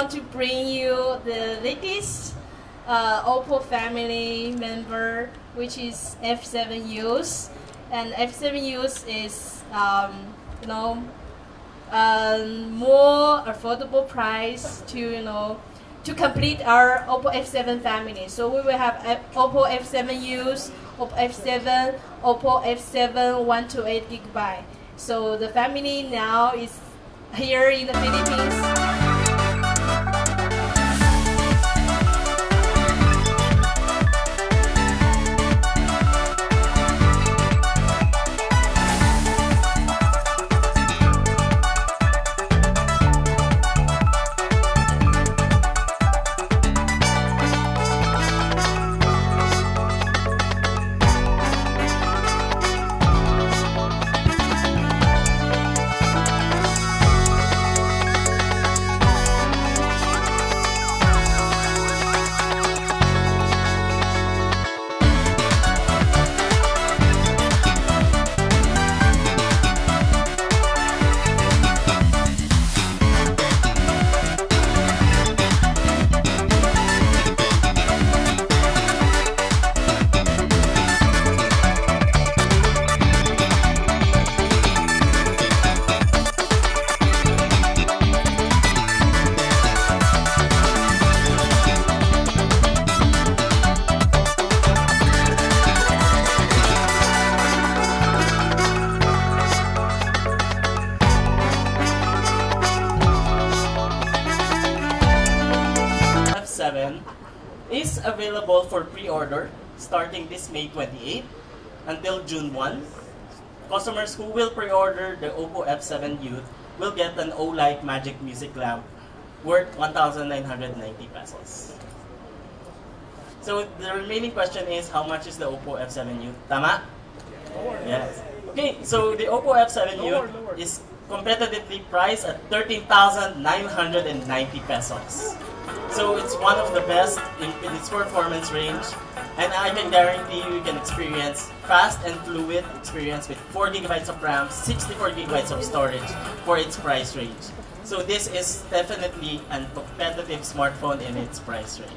want to bring you the latest Oppo family member, which is F7 Youth. And F7 Youth is, more affordable price to complete our Oppo F7 family. So we will have Oppo F7 Youth, Oppo F7, Oppo F7 128GB. So the family now is here in the Philippines. Is available for pre-order starting this May 28 until June 1. Customers who will pre-order the Oppo F7 Youth will get an OLight Magic Music Lamp worth 1,990 pesos. So the remaining question is, how much is the Oppo F7 Youth? Tama? Yes. Okay, so the Oppo F7 Youth is competitively priced at 13,990 pesos. So it's one of the best in its performance range, and I can guarantee you can experience fast and fluid experience with 4GB of RAM, 64GB of storage for its price range. So this is definitely a competitive smartphone in its price range.